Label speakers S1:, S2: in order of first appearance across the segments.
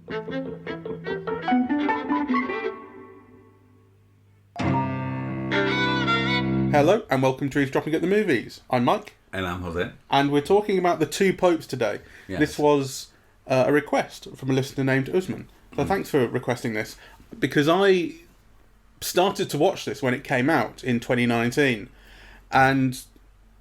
S1: Hello and welcome to Eavesdropping at the Movies. I'm Mike.
S2: And I'm Jose.
S1: And we're talking about The Two Popes today.
S2: Yes.
S1: This was a request from a listener named Usman. So thanks for requesting this. Because I started to watch this when it came out in 2019. And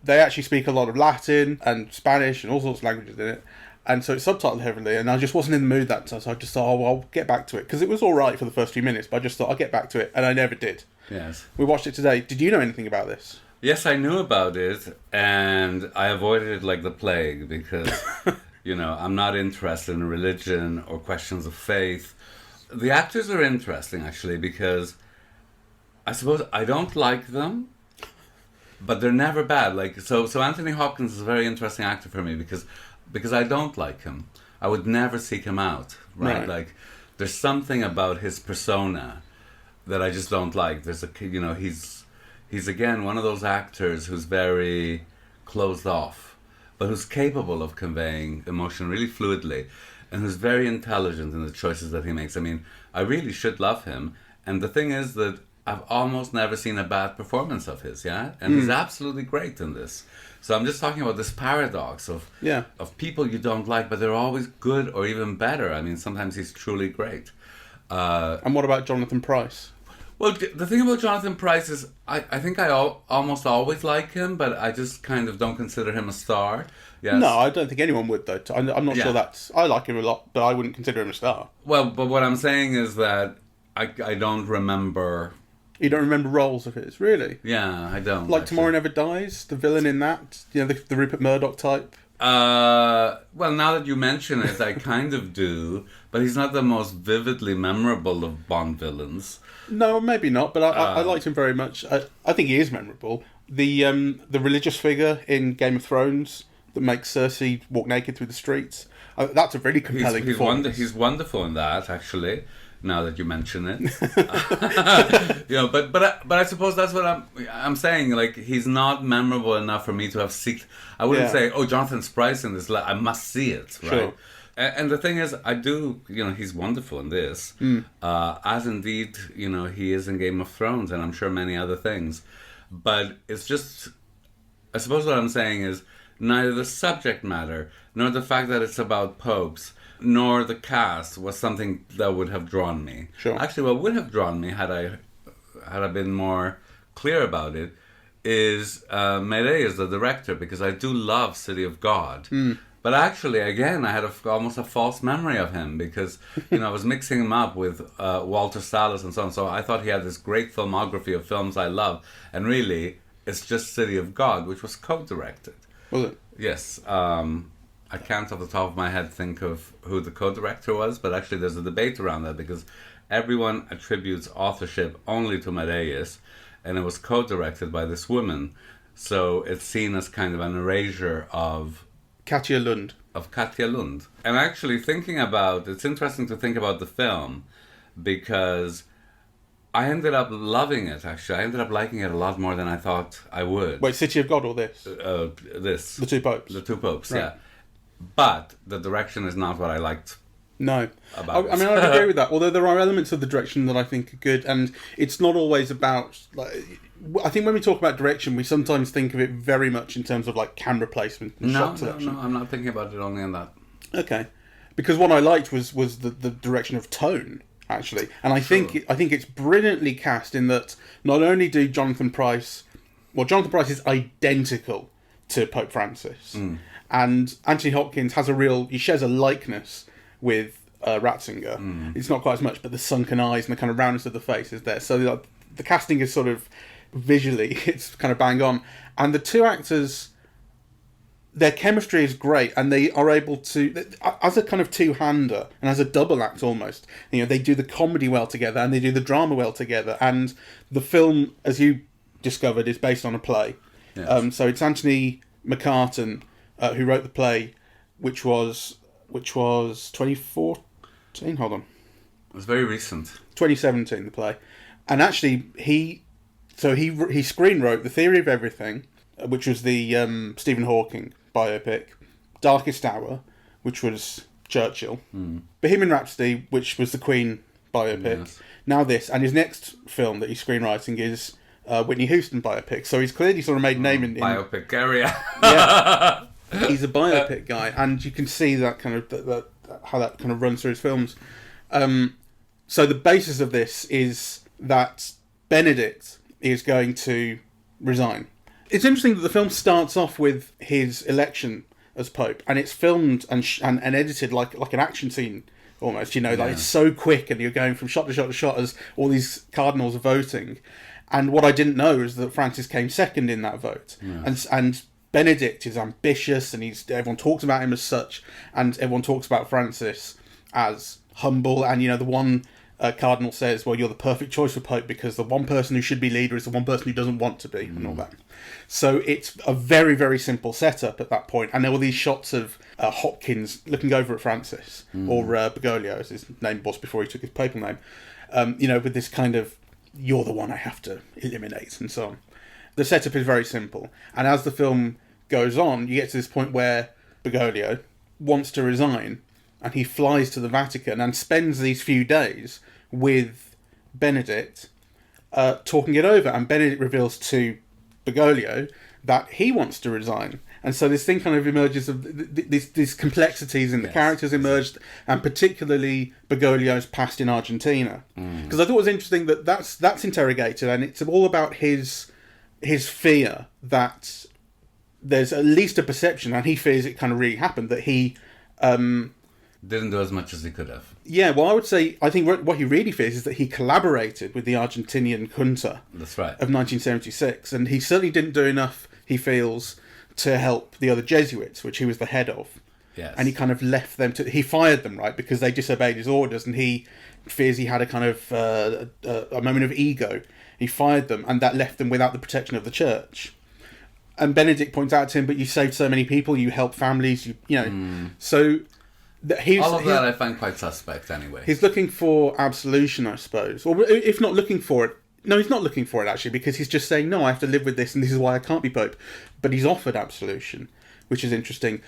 S1: they actually speak a lot of Latin and Spanish and all sorts of languages in it. And so it's subtitled heavily, and I just wasn't in the mood that time, so I just thought, I'll get back to it. Because it was alright for the first few minutes, but I just thought I'll get back to it, and I never did.
S2: Yes.
S1: We watched it today. Did you know anything about this?
S2: Yes, I knew about it, and I avoided it like the plague, because, I'm not interested in religion or questions of faith. The actors are interesting, actually, because I suppose I don't like them, but they're never bad. So Anthony Hopkins is a very interesting actor for me, because I don't like him. I would never seek him out, right? Like, there's something about his persona that I just don't like. There's he's again one of those actors who's very closed off, but who's capable of conveying emotion really fluidly, and who's very intelligent in the choices that he makes. I mean, I really should love him. And the thing is that I've almost never seen a bad performance of his, and he's absolutely great in this. So I'm just talking about this paradox of people you don't like, but they're always good or even better. I mean, sometimes he's truly great.
S1: And what about Jonathan Pryce?
S2: Well, the thing about Jonathan Pryce is I think I almost always like him, but I just kind of don't consider him a star. Yes.
S1: No, I don't think anyone would, though. I'm not sure that's... I like him a lot, but I wouldn't consider him a star.
S2: Well, but what I'm saying is that I don't remember...
S1: You don't remember roles of his, really?
S2: Yeah, I don't.
S1: Like Tomorrow Never Dies, the villain in that? The Rupert Murdoch type?
S2: Well, now that you mention it, I kind of do, but he's not the most vividly memorable of Bond villains.
S1: No, maybe not, but I liked him very much. I think he is memorable. The religious figure in Game of Thrones that makes Cersei walk naked through the streets, that's a really compelling performance.
S2: He's wonderful in that, actually. Now that you mention it, but I suppose that's what I'm saying. Like, he's not memorable enough for me to have seeked. I wouldn't say, "Oh, Jonathan Pryce in this. I must see it." Right. Sure. And the thing is, I do. He's wonderful in this, as indeed he is in Game of Thrones, and I'm sure many other things. But it's just, I suppose what I'm saying is neither the subject matter nor the fact that it's about popes, nor the cast was something that would have drawn me.
S1: Sure.
S2: Actually, what would have drawn me had I been more clear about it is Medeiros, the director, because I do love City of God. But actually, again, I had almost a false memory of him because I was mixing him up with Walter Salles and so on. So I thought he had this great filmography of films I love, and really, it's just City of God, which was co-directed.
S1: Was it?
S2: Yes. I can't off the top of my head think of who the co-director was, but actually there's a debate around that because everyone attributes authorship only to Medeiros, and it was co-directed by this woman. So it's seen as kind of an erasure of
S1: Katja Lund.
S2: And actually it's interesting to think about the film because I ended up loving it, actually. I ended up liking it a lot more than I thought I would.
S1: Wait, City of God or this?
S2: This.
S1: The Two Popes.
S2: The Two Popes,
S1: right.
S2: Yeah. But the direction is not what I liked.
S1: No.
S2: About
S1: I mean, I agree with that. Although there are elements of the direction that I think are good, and it's not always about... I think when we talk about direction, we sometimes think of it very much in terms of camera placement and shot selection.
S2: No, I'm not thinking about it only in that.
S1: Okay. Because what I liked was the direction of tone, actually. And I think it's brilliantly cast in that not only do Jonathan Pryce is identical to Pope Francis. And Anthony Hopkins he shares a likeness with Ratzinger. It's not quite as much, but the sunken eyes and the kind of roundness of the face is there. So the casting is sort of visually, it's kind of bang on. And the two actors, their chemistry is great, and they are able to, as a kind of two-hander and as a double act almost, they do the comedy well together and they do the drama well together. And the film, as you discovered, is based on a play. Yes. So it's Anthony McCartan who wrote the play, which was 2014. Hold on,
S2: it was very recent.
S1: 2017, the play, and actually he screenwrote The Theory of Everything, which was the Stephen Hawking biopic, Darkest Hour, which was Churchill, Bohemian Rhapsody, which was the Queen biopic,
S2: Yes.
S1: now this, and his next film that he's screenwriting is Whitney Houston biopic. So he's clearly sort of made a name in
S2: biopic area.
S1: Yeah, he's a biopic guy, and you can see that kind of how that kind of runs through his films. So the basis of this is that Benedict is going to resign. It's interesting that the film starts off with his election as Pope, and it's filmed and edited like an action scene almost. Like it's so quick, and you're going from shot to shot to shot as all these cardinals are voting. And what I didn't know is that Francis came second in that vote, and Benedict is ambitious, and everyone talks about him as such, and everyone talks about Francis as humble. And the one cardinal says, "Well, you're the perfect choice for Pope because the one person who should be leader is the one person who doesn't want to be," and all that. So it's a very, very simple setup at that point. And there were these shots of Hopkins looking over at Francis, or Bergoglio, as his name was before he took his papal name. With this kind of, "You're the one I have to eliminate," and so on. The setup is very simple. And as the film goes on, you get to this point where Bergoglio wants to resign, and he flies to the Vatican and spends these few days with Benedict talking it over. And Benedict reveals to Bergoglio that he wants to resign. And so this thing kind of emerges of these complexities in the characters emerged, and particularly Bergoglio's past in Argentina. Because I thought it was interesting that that's interrogated, and it's all about his fear that there's at least a perception, and he fears it kind of really happened, that he
S2: didn't do as much as he could have.
S1: Yeah, well, I think what he really fears is that he collaborated with the Argentinian junta.
S2: That's right.
S1: Of 1976, and he certainly didn't do enough, he feels, to help the other Jesuits, which he was the head of.
S2: Yes.
S1: And he kind of left them he fired them, right, because they disobeyed his orders, and he fears he had a kind of a moment of ego. He fired them, and that left them without the protection of the church. And Benedict points out to him, "But you saved so many people, you helped families, so
S2: all of that I find quite suspect anyway.
S1: He's looking for absolution, I suppose. Or if not looking for it, no, he's not looking for it actually, because he's just saying, "No, I have to live with this, and this is why I can't be Pope." But he's offered absolution, which is interesting.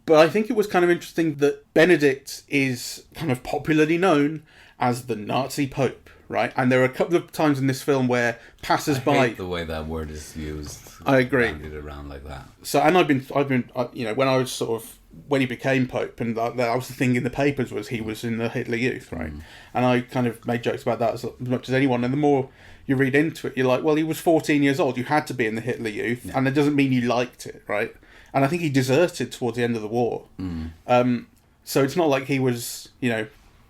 S1: But I think it was kind of interesting that Benedict is kind of popularly known as the Nazi Pope, right? And there are a couple of times in this film where passers-by...
S2: I hate the way that word is used.
S1: I agree.
S2: Bandied around like that.
S1: So, and I've been, when I was sort of, when he became Pope, and that was the thing in the papers, was he was in the Hitler Youth, right? And I kind of made jokes about that as much as anyone. And the more you read into it, you're like, well, he was 14 years old. You had to be in the Hitler Youth, and it doesn't mean you liked it, right? And I think he deserted towards the end of the war. So it's not like he was,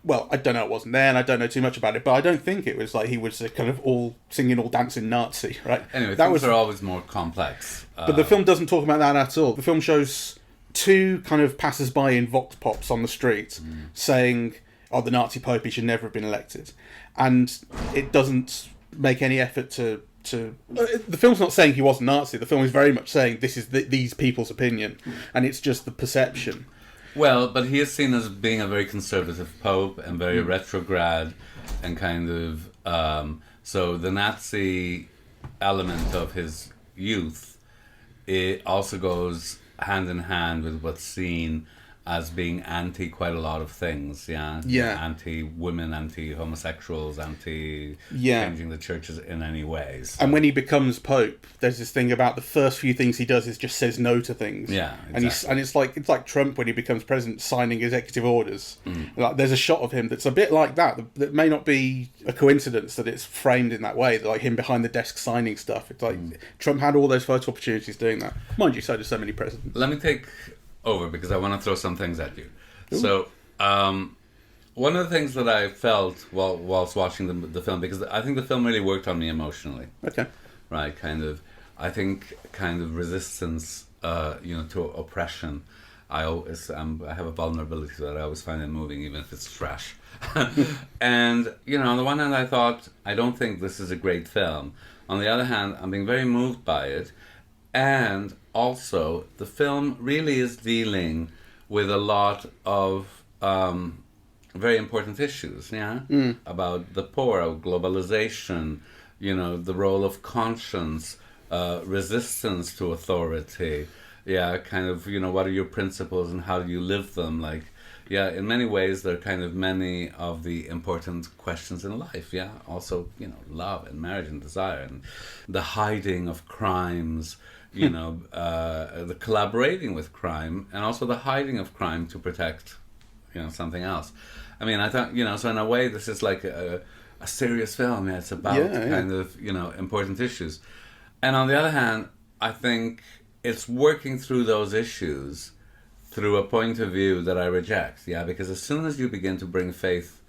S1: well, I don't know, it wasn't there, and I don't know too much about it, but I don't think it was like he was a kind of all singing, all dancing Nazi, right?
S2: Anyway, things are always more complex.
S1: But the film doesn't talk about that at all. The film shows two kind of passers-by in vox pops on the street saying, "Oh, the Nazi Pope, he should never have been elected." And it doesn't make any effort to... The film's not saying he wasn't Nazi. The film is very much saying this is these people's opinion, and it's just the perception.
S2: Well, but he is seen as being a very conservative pope and very retrograde, and kind of so the Nazi element of his youth, it also goes hand in hand with what's seen as being anti quite a lot of things, anti-women, anti-homosexuals, anti-changing the churches in any ways. So.
S1: And when he becomes Pope, there's this thing about the first few things he does is just says no to things.
S2: Yeah, exactly.
S1: And it's like Trump when he becomes president signing executive orders. Like, there's a shot of him that's a bit like that. That may not be a coincidence that it's framed in that way, like him behind the desk signing stuff. It's like Trump had all those photo opportunities doing that. Mind you, so do so many presidents.
S2: Let me take over because I want to throw some things at you. Ooh. So, one of the things that I felt whilst watching the film, because I think the film really worked on me emotionally.
S1: Okay.
S2: Right, I think resistance, to oppression. I have a vulnerability to that. I always find it moving, even if it's trash. And, on the one hand, I thought, I don't think this is a great film. On the other hand, I'm being very moved by it. And also, the film really is dealing with a lot of very important issues, about the poor, globalization, the role of conscience, resistance to authority, what are your principles and how do you live them? Like, Yeah, in many ways, they're kind of many of the important questions in life. Yeah, also, love and marriage and desire and the hiding of crimes, the collaborating with crime, and also the hiding of crime to protect, something else. I mean, I thought, so in a way, this is like a serious film. Yeah, it's about kind of, important issues. And on the other hand, I think it's working through those issues through a point of view that I reject, because as soon as you begin to bring faith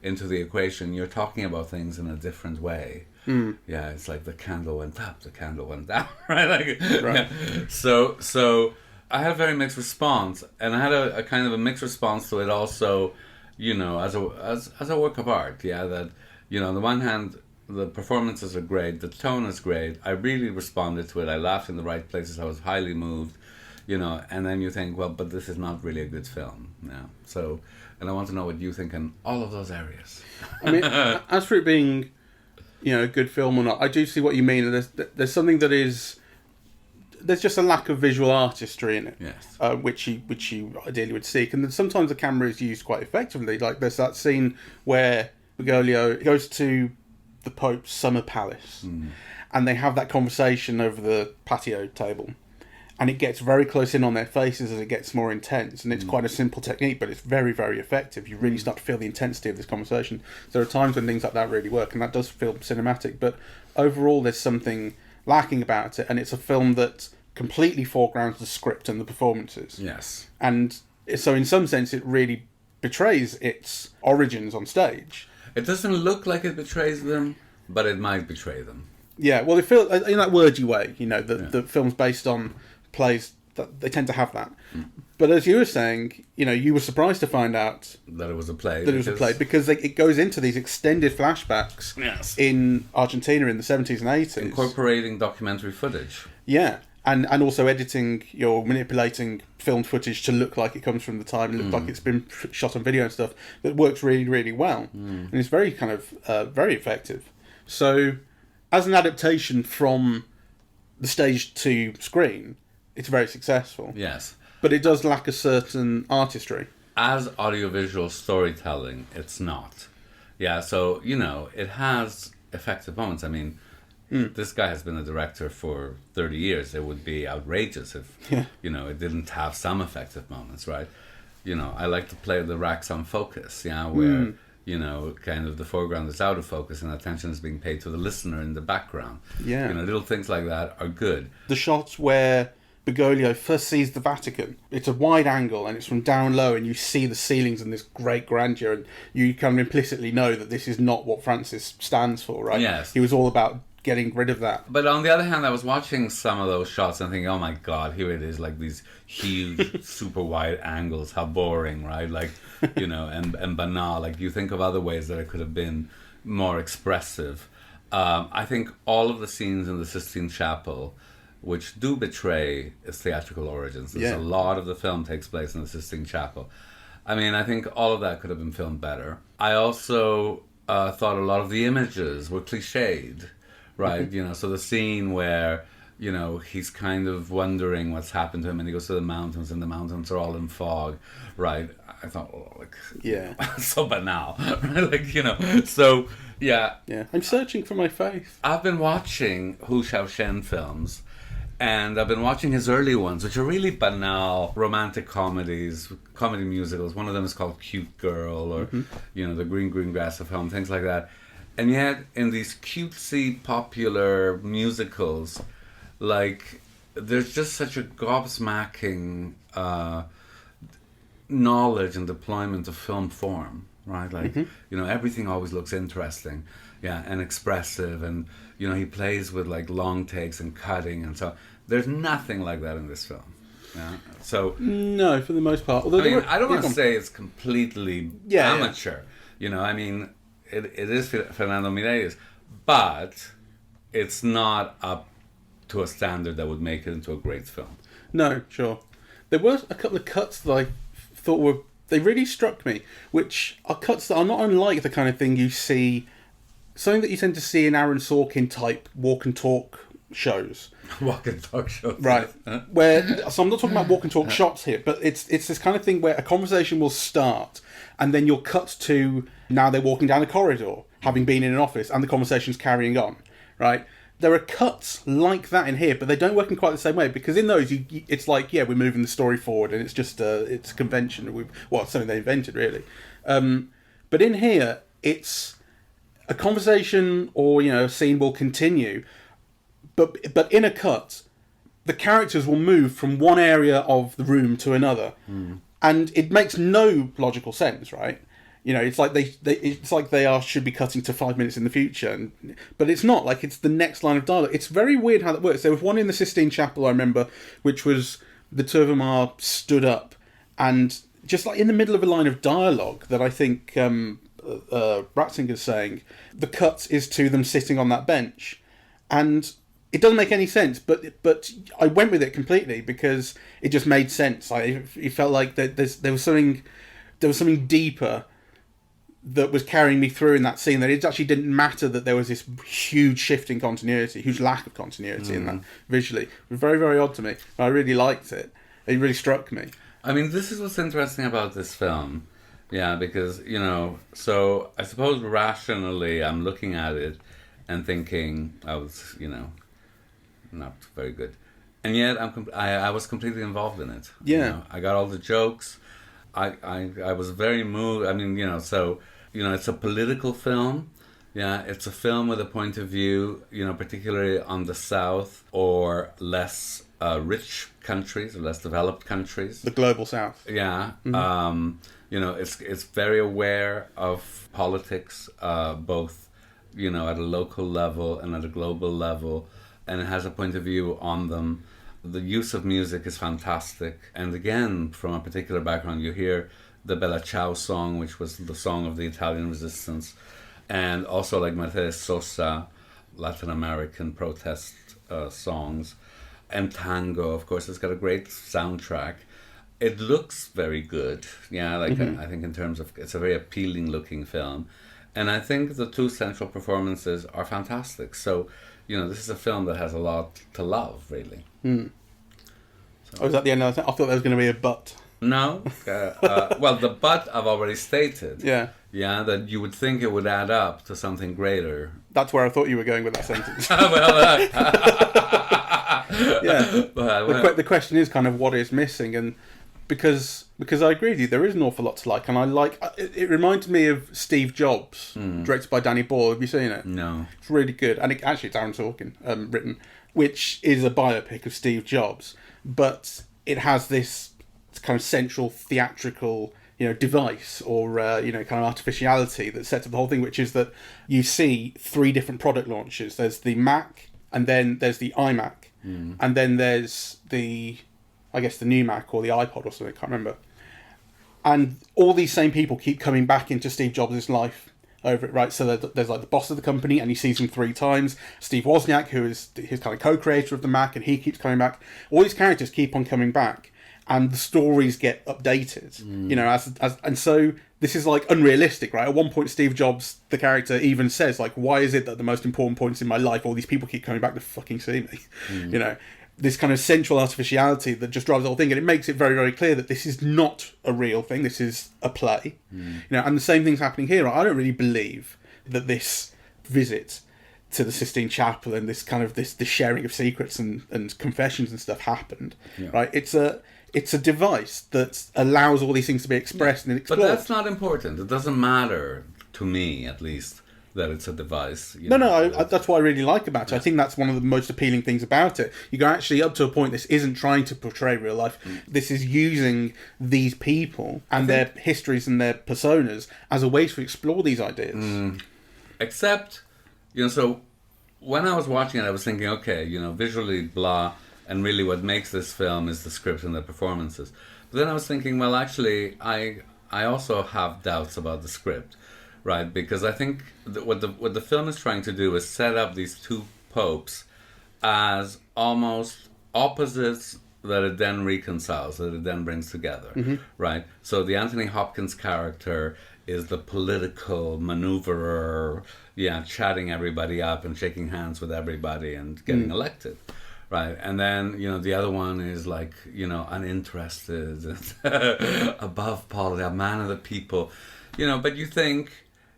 S2: into the equation, you're talking about things in a different way. Yeah, it's like the candle went up, the candle went down, right? Right. Yeah. So I had a very mixed response, and I had a kind of a mixed response to it also, as a work of art. Yeah, that on the one hand, the performances are great, the tone is great. I really responded to it. I laughed in the right places. I was highly moved. And then you think, well, but this is not really a good film. Yeah. So, and I want to know what you think in all of those areas.
S1: I mean, as for it being, a good film or not, I do see what you mean. There's something that is, there's just a lack of visual artistry in it.
S2: Yes.
S1: Which you ideally would seek. And then sometimes the camera is used quite effectively. Like there's that scene where Bergoglio goes to the Pope's summer palace, and they have that conversation over the patio table. And it gets very close in on their faces as it gets more intense. And it's quite a simple technique, but it's very, very effective. You really start to feel the intensity of this conversation. There are times when things like that really work, and that does feel cinematic. But overall, there's something lacking about it. And it's a film that completely foregrounds the script and the performances.
S2: Yes.
S1: And so in some sense, it really betrays its origins on stage.
S2: It doesn't look like it betrays them, but it might betray them.
S1: Yeah, well, it feels in that wordy way, the film's based on plays, that they tend to have that. But as you were saying, you were surprised to find out
S2: that it was a play.
S1: Because it goes into these extended flashbacks in Argentina in the 70s and 80s.
S2: Incorporating documentary footage.
S1: Yeah, and also editing, you're manipulating filmed footage to look like it comes from the time, look like it's been shot on video and stuff. That works really, really well. And it's very kind of, very effective. So, as an adaptation from the stage to screen, it's very successful.
S2: Yes.
S1: But it does lack a certain artistry.
S2: As audiovisual storytelling, it's not. Yeah, so, it has effective moments. I mean, this guy has been a director for 30 years. It would be outrageous if, it didn't have some effective moments, right? I like to play the racks on focus, where, kind of the foreground is out of focus and attention is being paid to the listener in the background.
S1: Yeah.
S2: Little things like that are good.
S1: The shots where Bergoglio first sees the Vatican, it's a wide angle and it's from down low and you see the ceilings and this great grandeur, and you kind of implicitly know that this is not what Francis stands for, right?
S2: Yes.
S1: He was all about getting rid of that.
S2: But on the other hand, I was watching some of those shots and thinking, oh my God, here it is, like these huge, super wide angles, how boring, right? Like, and banal. Like, you think of other ways that it could have been more expressive. I think all of the scenes in the Sistine Chapel, which do betray its theatrical origins. A lot of the film takes place in the Sistine Chapel. I mean, I think all of that could have been filmed better. I also thought a lot of the images were cliched, right? So the scene where, he's kind of wondering what's happened to him and he goes to the mountains and the mountains are all in fog, right? I thought, so banal, right? So, yeah.
S1: Yeah, I'm searching for my faith.
S2: I've been watching Hu Xiaoshen films. And I've been watching his early ones, which are really banal romantic comedies, comedy musicals. One of them is called Cute Girl, or, The Green Green Grass of Home, things like that. And yet, in these cutesy, popular musicals, there's just such a gobsmacking knowledge and deployment of film form, right? Everything always looks interesting, and expressive, and, he plays with, long takes and cutting, and so there's nothing like that in this film. Yeah. So
S1: no, for the most part. Although
S2: I don't want to say it's completely amateur. It is Fernando Mireles, but it's not up to a standard that would make it into a great film.
S1: No, sure. There were a couple of cuts that I thought they really struck me, which are cuts that are not unlike the kind of thing you see, something that you tend to see in Aaron Sorkin type walk and talk shows.
S2: Walk and talk shows.
S1: Right. So I'm not talking about walk and talk shots here, but it's this kind of thing where a conversation will start and then you'll cut to now they're walking down a corridor, having been in an office, and the conversation's carrying on, right? There are cuts like that in here, but they don't work in quite the same way, because in those, it's like, yeah, we're moving the story forward, and it's just it's a convention. It's something they invented, really. But in here, it's a conversation or, a scene will continue, but in a cut, the characters will move from one area of the room to another, and it makes no logical sense, right? It's like they should be cutting to 5 minutes in the future, but it's not. Like, it's the next line of dialogue. It's very weird how that works. There was one in the Sistine Chapel, I remember, which was the two of them are stood up, and just like in the middle of a line of dialogue that I think Ratzinger's saying, the cut is to them sitting on that bench, and it doesn't make any sense. But I went with it completely because it just made sense. It felt like there was something deeper that was carrying me through in that scene, that it actually didn't matter that there was this huge shift in continuity, huge lack of continuity in that visually. It was very, very odd to me. I really liked it. It really struck me.
S2: I mean, this is what's interesting about this film. Yeah, because, so I suppose rationally I'm looking at it and thinking I was, not very good. And yet I was completely involved in it.
S1: Yeah.
S2: I got all the jokes. I was very moved. I mean, so, it's a political film. Yeah, it's a film with a point of view, particularly on the South or less rich countries or less developed countries.
S1: The global South.
S2: Yeah. It's very aware of politics, both, at a local level and at a global level, and it has a point of view on them. The use of music is fantastic. And again, from a particular background, you hear the Bella Ciao song, which was the song of the Italian resistance, and also like Mercedes Sosa, Latin American protest songs, and tango, of course. It's got a great soundtrack. It looks very good. Yeah, I think in terms of, it's a very appealing looking film. And I think the two central performances are fantastic. So, this is a film that has a lot to love, really.
S1: So. Was that the end of the thing? I thought there was going to be a but.
S2: No. Well, the but I've already stated.
S1: Yeah.
S2: Yeah, that you would think it would add up to something greater.
S1: That's where I thought you were going with that sentence. Yeah.
S2: But,
S1: the question is kind of what is missing, and because I agree with you, there is an awful lot to like, and I like it. Reminds me of Steve Jobs, directed by Danny Boyle. Have you seen it?
S2: No.
S1: It's really good, and it's Aaron Sorkin written, which is a biopic of Steve Jobs, but it has this kind of central theatrical device or kind of artificiality that sets up the whole thing, which is that you see 3 different product launches. There's the Mac, and then there's the iMac, and then there's the new Mac or the iPod or something, I can't remember. And all these same people keep coming back into Steve Jobs' life over it, right? So there's like the boss of the company, and he sees him 3 times. Steve Wozniak, who is his kind of co-creator of the Mac, and he keeps coming back. All these characters keep on coming back, and the stories get updated, and so this is like unrealistic, right? At one point, Steve Jobs, the character, even says like, "Why is it that the most important points in my life, all these people keep coming back to fucking see me?" This kind of central artificiality that just drives the whole thing, and it makes it very, very clear that this is not a real thing. This is a play, and the same thing's happening here. I don't really believe that this visit to the Sistine Chapel and this kind of this sharing of secrets and confessions and stuff happened, right? It's a device that allows all these things to be expressed and explored.
S2: But that's not important. It doesn't matter, to me at least, that it's a device.
S1: That's what I really like about it. I think that's one of the most appealing things about it. You go actually up to a point, this isn't trying to portray real life. This is using these people and their histories and their personas as a way to explore these ideas.
S2: Except, so when I was watching it, I was thinking, okay, visually, blah, and really what makes this film is the script and the performances. But then I was thinking, well, actually, I also have doubts about the script, right? Because I think what the film is trying to do is set up these 2 popes as almost opposites that it then reconciles, that it then brings together, right? So the Anthony Hopkins character is the political maneuverer, chatting everybody up and shaking hands with everybody and getting elected, right? And then, the other one is like, uninterested, above politics, a man of the people, but you think,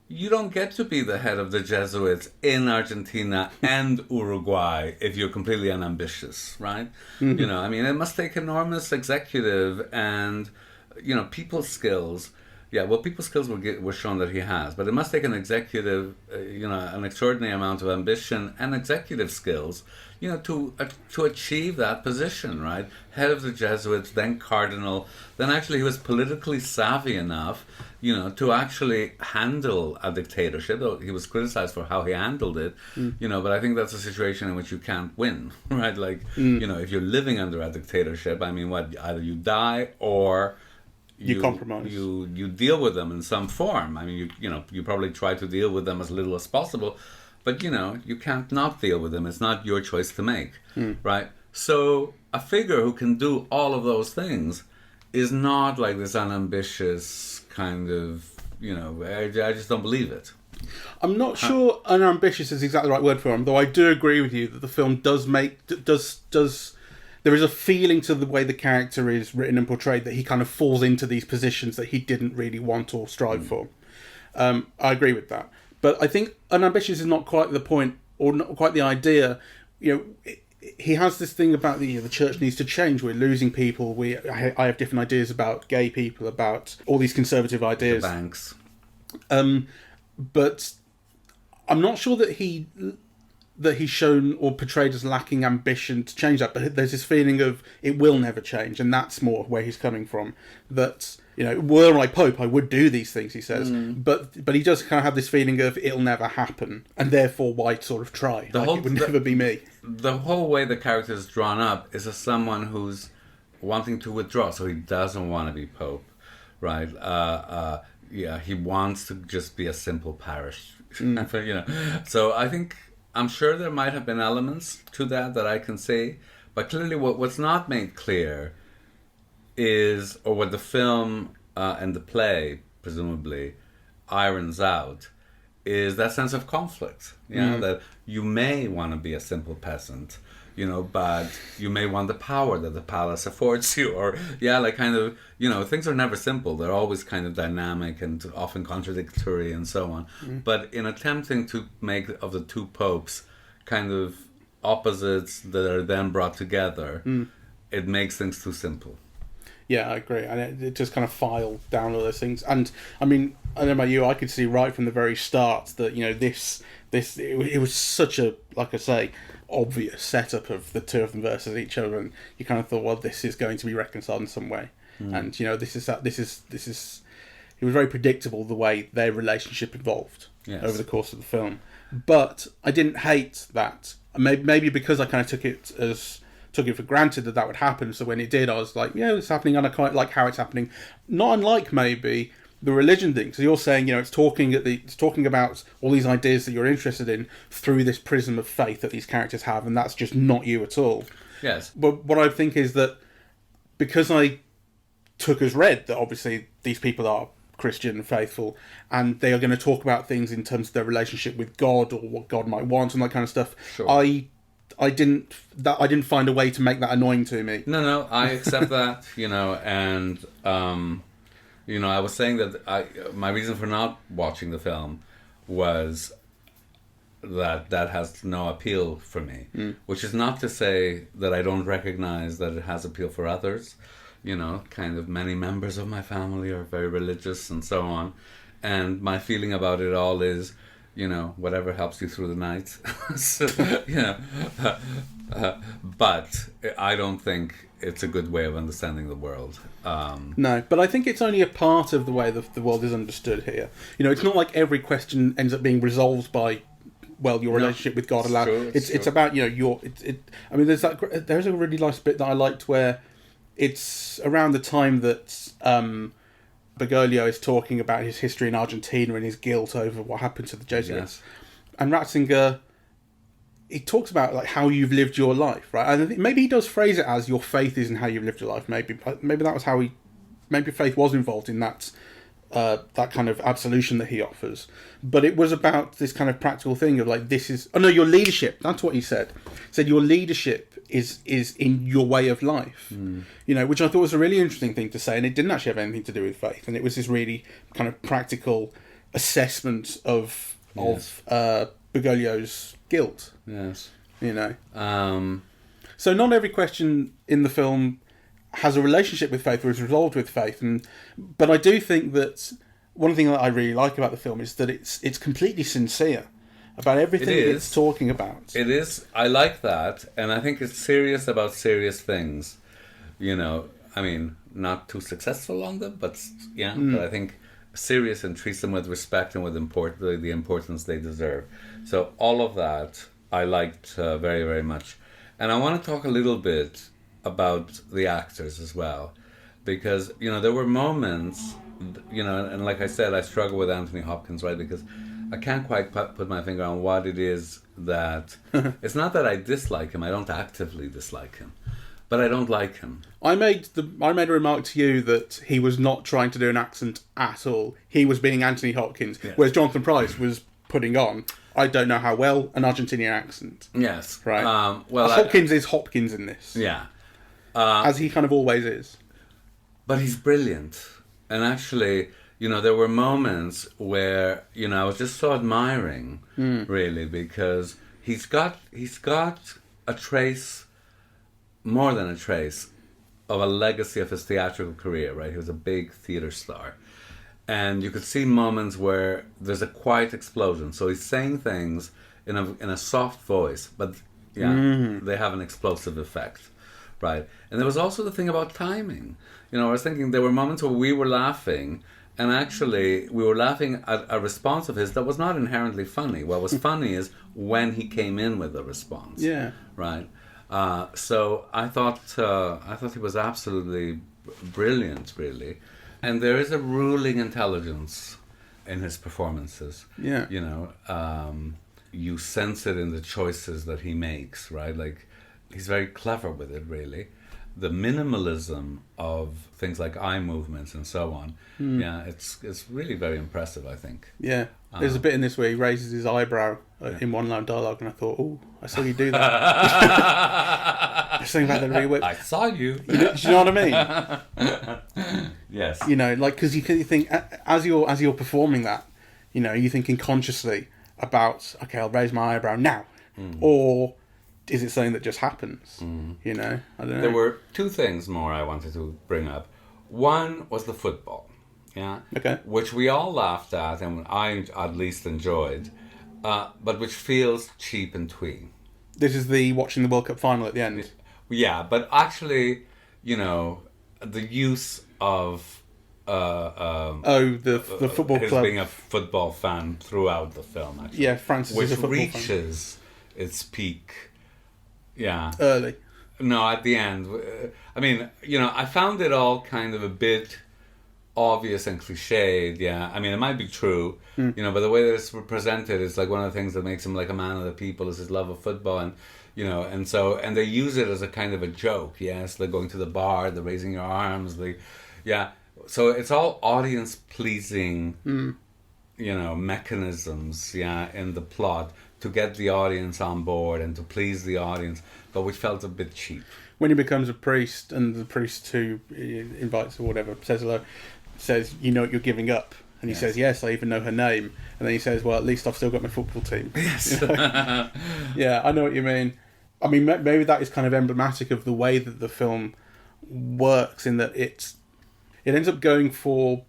S2: you don't get to be the head of the Jesuits in Argentina and Uruguay if you're completely unambitious, right? It must take enormous executive and, people skills. Yeah, well, people skills were shown that he has, but it must take an executive, an extraordinary amount of ambition and executive skills, to achieve that position, right? Head of the Jesuits, then cardinal, then actually he was politically savvy enough, to actually handle a dictatorship. Though he was criticized for how he handled it, but I think that's a situation in which you can't win, right? Like, if you're living under a dictatorship, either you die or
S1: you compromise.
S2: You deal with them in some form. You probably try to deal with them as little as possible, but you can't not deal with them. It's not your choice to make, right? So a figure who can do all of those things is not like this unambitious kind of, I just don't believe it.
S1: I'm not sure unambitious is exactly the right word for him, though I do agree with you that the film does there is a feeling to the way the character is written and portrayed that he kind of falls into these positions that he didn't really want or strive for. I agree with that. But I think unambitious is not quite the point, or not quite the idea. He has this thing about the church needs to change. We're losing people. I have different ideas about gay people, about all these conservative ideas.
S2: The banks.
S1: But I'm not sure that he's shown or portrayed as lacking ambition to change that. But there's this feeling of it will never change, and that's more where he's coming from. That were I Pope, I would do these things, he says. But he does kind of have this feeling of it'll never happen, and therefore why sort of try? It would never be me.
S2: The whole way the character is drawn up is as someone who's wanting to withdraw, so he doesn't want to be Pope, right? He wants to just be a simple parish, So I'm sure there might have been elements to that I can see, but clearly what's not made clear is, or what the film and the play presumably irons out, is that sense of conflict. That you may want to be a simple peasant, but you may want the power that the palace affords you, or things are never simple. They're always kind of dynamic and often contradictory and so on. But in attempting to make of the two popes kind of opposites that are then brought together, it makes things too simple.
S1: Yeah, I agree, and it just kind of filed down all those things. And I don't know about you, I could see right from the very start that it was such a, like I say, obvious setup of the two of them versus each other, and you kind of thought, well, this is going to be reconciled in some way. And this is it was very predictable the way their relationship evolved over the course of the film. But I didn't hate that. Maybe because I kind of took it for granted that would happen. So when it did, I was like, it's happening, and I quite like how it's happening. Not unlike maybe the religion thing. So you're saying, it's talking about all these ideas that you're interested in through this prism of faith that these characters have, and that's just not you at all.
S2: Yes.
S1: But what I think is that because I took as read that obviously these people are Christian and faithful, and they are going to talk about things in terms of their relationship with God or what God might want and that kind of stuff.
S2: Sure.
S1: I didn't find a way to make that annoying to me.
S2: No, I accept that, and I was saying that my reason for not watching the film was that has no appeal for me, which is not to say that I don't recognize that it has appeal for others. Kind of many members of my family are very religious and so on, and my feeling about it all is, whatever helps you through the night. So, but I don't think it's a good way of understanding the world.
S1: No, but I think it's only a part of the way the world is understood here. It's not like every question ends up being resolved by, your relationship with God. It's about, there's a really nice bit that I liked where it's around the time that Bergoglio is talking about his history in Argentina and his guilt over what happened to the Jesuits. Yes. And Ratzinger he talks about like how you've lived your life, right? And I think maybe he does phrase it as your faith isn't how you've lived your life. Maybe that was how maybe faith was involved in that kind of absolution that he offers. But it was about this kind of practical thing of like, your leadership. That's what he said. He said your leadership is in your way of life, which I thought was a really interesting thing to say, and it didn't actually have anything to do with faith, and it was this really kind of practical assessment of Bergoglio's guilt.
S2: Yes.
S1: So not every question in the film has a relationship with faith or is resolved with faith, but I do think that one thing that I really like about the film is that it's completely sincere about everything it's talking about.
S2: It is. I like that, and I think it's serious about serious things. Not too successful on them, but but I think serious and treats them with respect and with the importance they deserve. So all of that I liked very, very much. And I want to talk a little bit about the actors as well, because there were moments, and like I said, I struggle with Anthony Hopkins, right? Because I can't quite put my finger on what it is that it's not that I dislike him. I don't actively dislike him, but I don't like him.
S1: I made a remark to you that he was not trying to do an accent at all. He was being Anthony Hopkins, whereas Jonathan Pryce was putting on, I don't know how well, an Argentinian accent.
S2: Yes.
S1: Right. Hopkins is Hopkins in this.
S2: Yeah.
S1: As he kind of always is.
S2: But he's brilliant. And actually, there were moments where, I was just so admiring, really, because he's got a trace, more than a trace, of a legacy of his theatrical career, right? He was a big theater star. And you could see moments where there's a quiet explosion. So he's saying things in a soft voice, but they have an explosive effect, right? And there was also the thing about timing. I was thinking there were moments where we were laughing, and actually we were laughing at a response of his that was not inherently funny. What was funny is when he came in with a response.
S1: Yeah.
S2: Right. So I thought he was absolutely brilliant, really. And there is a ruling intelligence in his performances.
S1: Yeah.
S2: You sense it in the choices that he makes, right? Like, he's very clever with it, really. The minimalism of things like eye movements and so on. Yeah, it's really very impressive, I think.
S1: Yeah. There's a bit in this where he raises his eyebrow in one line of dialogue, and I thought, oh, I saw you do that. There's something about that really weird.
S2: I saw you.
S1: Do you know what I mean?
S2: Yes.
S1: Because you think, as you're performing that, you're thinking consciously about, okay, I'll raise my eyebrow now. Or is it something that just happens? I don't know.
S2: There were two things more I wanted to bring up. One was the football,
S1: okay,
S2: which we all laughed at, and I at least enjoyed, but which feels cheap and twee.
S1: This is the watching the World Cup final at the end.
S2: Yeah, but actually, the use of
S1: the football
S2: his
S1: club,
S2: being a football fan throughout the film, actually.
S1: Yeah, Francis
S2: which
S1: is a football
S2: reaches its peak. Yeah.
S1: Early.
S2: No, at the end. I found it all kind of a bit obvious and cliched, yeah. It might be true, but the way that it's presented is like one of the things that makes him like a man of the people is his love of football, and and they use it as a kind of a joke, yes, like going to the bar, the raising your arms, so it's all audience pleasing, mechanisms, in the plot, to get the audience on board and to please the audience, but which felt a bit cheap.
S1: When he becomes a priest, and the priest who invites or whatever says hello, says, "You know what you're giving up," and he says, "Yes, I even know her name," and then he says, "Well, at least I've still got my football team."
S2: Yes.
S1: Yeah, I know what you mean. Maybe that is kind of emblematic of the way that the film works, in that it ends up going for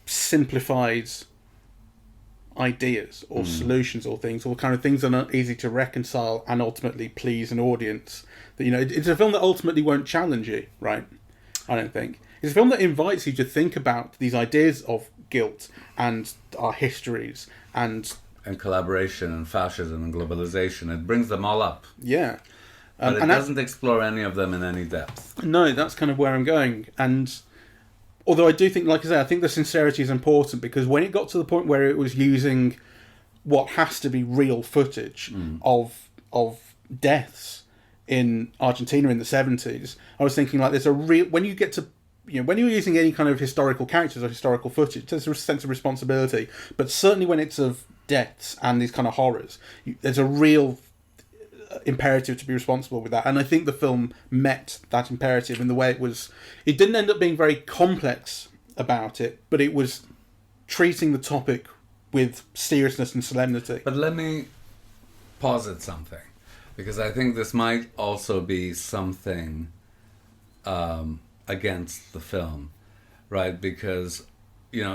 S1: simplified ideas or solutions or things, or kind of things that are not easy to reconcile and ultimately please an audience. That it's a film that ultimately won't challenge you, right? I don't think it's a film that invites you to think about these ideas of guilt and our histories and
S2: collaboration and fascism and globalization. It brings them all up.
S1: Yeah.
S2: But it doesn't explore any of them in any depth.
S1: No, that's kind of where I'm going. And although I do think, like I say, I think the sincerity is important, because when it got to the point where it was using what has to be real footage of deaths in Argentina in the 70s, I was thinking, like, there's a real, when you get to, when you're using any kind of historical characters or historical footage, there's a sense of responsibility, but certainly when it's of deaths and these kind of horrors, there's a real imperative to be responsible with that. And I think the film met that imperative in the way it didn't end up being very complex about it, but it was treating the topic with seriousness and solemnity.
S2: But let me posit something, because I think this might also be something against the film, right? Because,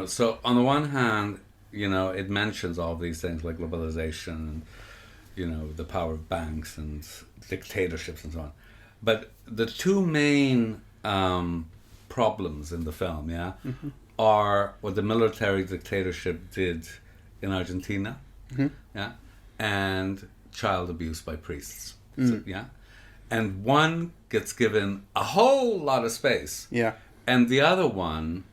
S2: so on the one hand, it mentions all these things like globalization and, the power of banks and dictatorships and so on. But the two main problems in the film, are what the military dictatorship did in Argentina, and child abuse by priests. So, and one gets given a whole lot of space, and the other one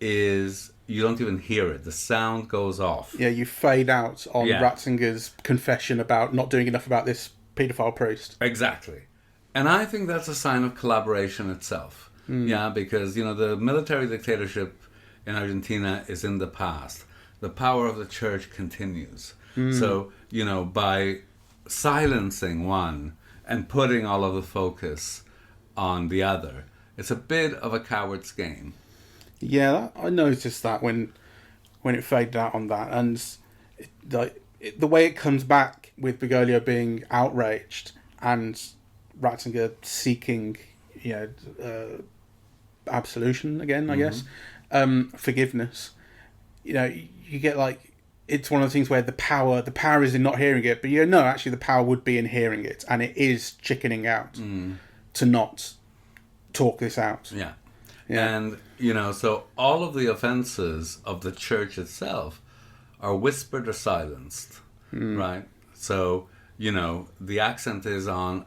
S2: is you don't even hear it. The sound goes off.
S1: Yeah, you fade out on Ratzinger's confession about not doing enough about this paedophile priest.
S2: Exactly. And I think that's a sign of collaboration itself. Because, the military dictatorship in Argentina is in the past. The power of the church continues. So, by silencing one and putting all of the focus on the other, it's a bit of a coward's game.
S1: Yeah, I noticed that when it faded out on that, and the way it comes back with Bergoglio being outraged and Ratzinger seeking, absolution again, I guess, forgiveness. You get like, it's one of the things where the power is in not hearing it, but actually the power would be in hearing it, and it is chickening out to not talk this out.
S2: Yeah. And, so all of the offenses of the church itself are whispered or silenced, right? So, the accent is on,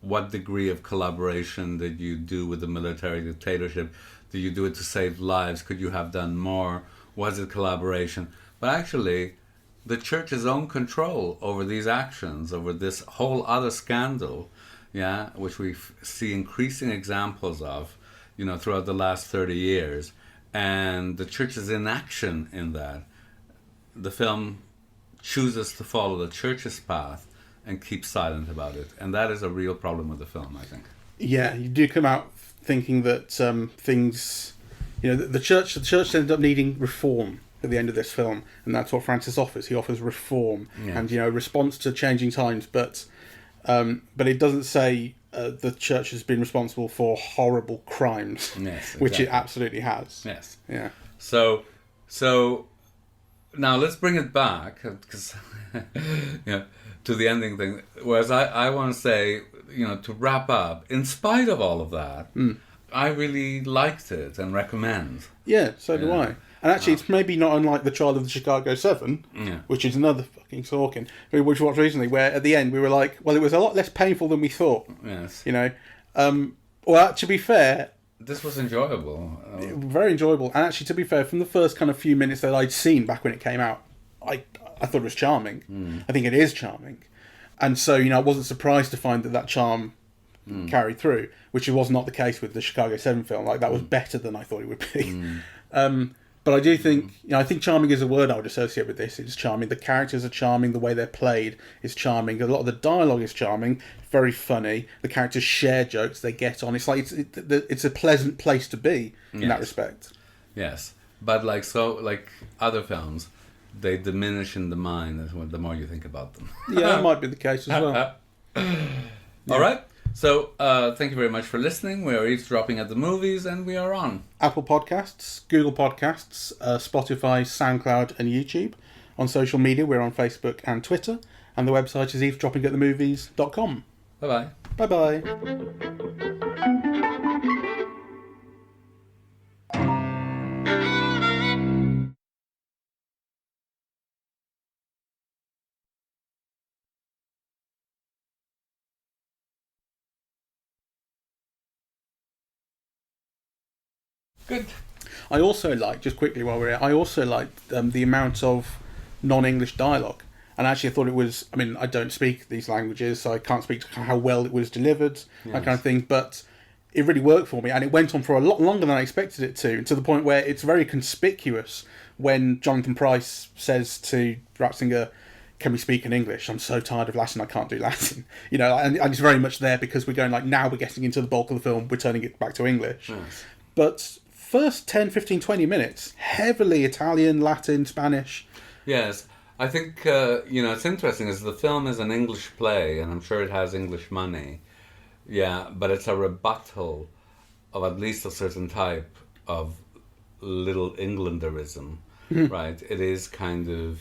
S2: what degree of collaboration did you do with the military dictatorship? Did you do it to save lives? Could you have done more? Was it collaboration? But actually, the church's own control over these actions, over this whole other scandal, which we see increasing examples of, throughout the last 30 years, and the church's inaction in that, the film chooses to follow the church's path and keep silent about it. And that is a real problem with the film, I think.
S1: Yeah, you do come out thinking that things, the church ended up needing reform at the end of this film, and that's what Francis offers. He offers reform and response to changing times, but it doesn't say the church has been responsible for horrible crimes, which it absolutely has.
S2: Yes.
S1: Yeah.
S2: So now let's bring it back, because to the ending thing. Whereas I want to say, to wrap up, in spite of all of that, I really liked it and recommend.
S1: Yeah, so do I. And actually, it's maybe not unlike The Trial of the Chicago 7, which is another fucking Sorkin, which we watched recently, where at the end we were like, well, it was a lot less painful than we thought.
S2: Yes.
S1: Well, to be fair...
S2: This was enjoyable.
S1: Very enjoyable. And actually, to be fair, from the first kind of few minutes that I'd seen back when it came out, I thought it was charming. I think it is charming. And so, I wasn't surprised to find that charm carried through, which was not the case with the Chicago 7 film. Like, that was better than I thought it would be. But I do think, I think charming is a word I would associate with this. It's charming. The characters are charming. The way they're played is charming. A lot of the dialogue is charming. Very funny. The characters share jokes. They get on. It's like it's a pleasant place to be in that respect.
S2: Yes, but like other films, they diminish in the mind the more you think about them.
S1: Yeah, that might be the case as well.
S2: All right. So, thank you very much for listening. We are eavesdropping at the movies, and we are on
S1: Apple Podcasts, Google Podcasts, Spotify, SoundCloud, and YouTube. On social media, we're on Facebook and Twitter, and the website is eavesdroppingatthemovies.com.
S2: Bye-bye.
S1: Bye-bye.
S2: Good.
S1: I also like, just quickly while we're here, I also like the amount of non-English dialogue. And actually I thought it was, I mean, I don't speak these languages, so I can't speak to how well it was delivered, that kind of thing, but it really worked for me, and it went on for a lot longer than I expected it to the point where it's very conspicuous when Jonathan Pryce says to Ratzinger, can we speak in English? I'm so tired of Latin, I can't do Latin. You know, and it's very much there because we're going like, now we're getting into the bulk of the film, we're turning it back to English.
S2: Yes.
S1: But first 10, 15, 20 minutes, heavily Italian, Latin, Spanish.
S2: Yes. I think, it's interesting is the film is an English play, and I'm sure it has English money. Yeah, but it's a rebuttal of at least a certain type of Little Englanderism, right? It is kind of,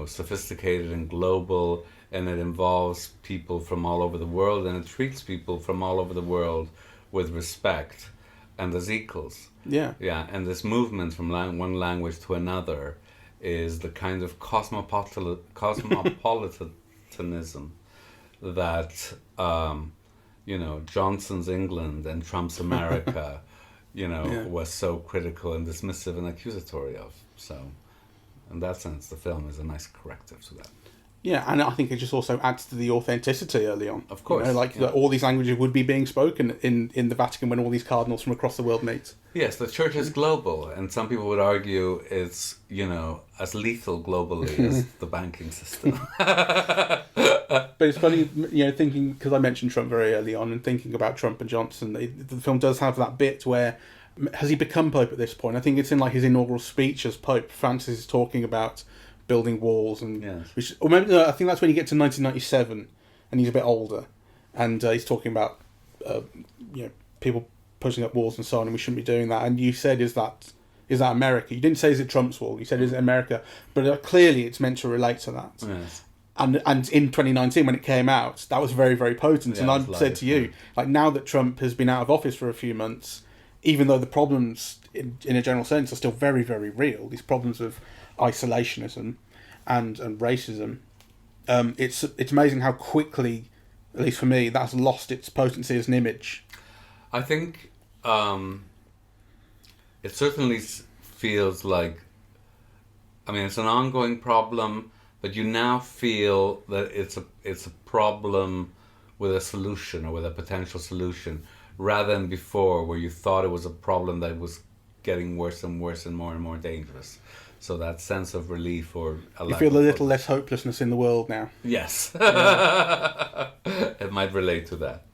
S2: sophisticated and global, and it involves people from all over the world, and it treats people from all over the world with respect and as equals.
S1: Yeah.
S2: Yeah, and this movement from one language to another is the kind of cosmopolitanism that, Johnson's England and Trump's America, was so critical and dismissive and accusatory of. So, in that sense, the film is a nice corrective to that.
S1: Yeah, and I think it just also adds to the authenticity early on.
S2: Of course.
S1: All these languages would be being spoken in the Vatican when all these cardinals from across the world meet.
S2: Yes, the church is global, and some people would argue it's, as lethal globally as the banking system.
S1: But it's funny, thinking, because I mentioned Trump very early on, and thinking about Trump and Johnson, the film does have that bit where, has he become Pope at this point? I think it's in like his inaugural speech as Pope. Francis is talking about building walls, and
S2: yes.
S1: I think that's when you get to 1997, and he's a bit older, and he's talking about people putting up walls and so on, and we shouldn't be doing that. And you said, is that America? You didn't say is it Trump's wall. You said is it America, but clearly it's meant to relate to that.
S2: Yes.
S1: And in 2019 when it came out, that was very, very potent. And I said to you, like, now that Trump has been out of office for a few months, even though the problems in a general sense are still very, very real, these problems of isolationism and racism, it's amazing how quickly, at least for me, that's lost its potency as an image.
S2: I think it certainly feels like, it's an ongoing problem, but you now feel that it's a problem with a solution or with a potential solution, rather than before where you thought it was a problem that was getting worse and worse and more dangerous. So that sense of relief or
S1: you feel a little less hopelessness in the world now.
S2: Yes. It might relate to that.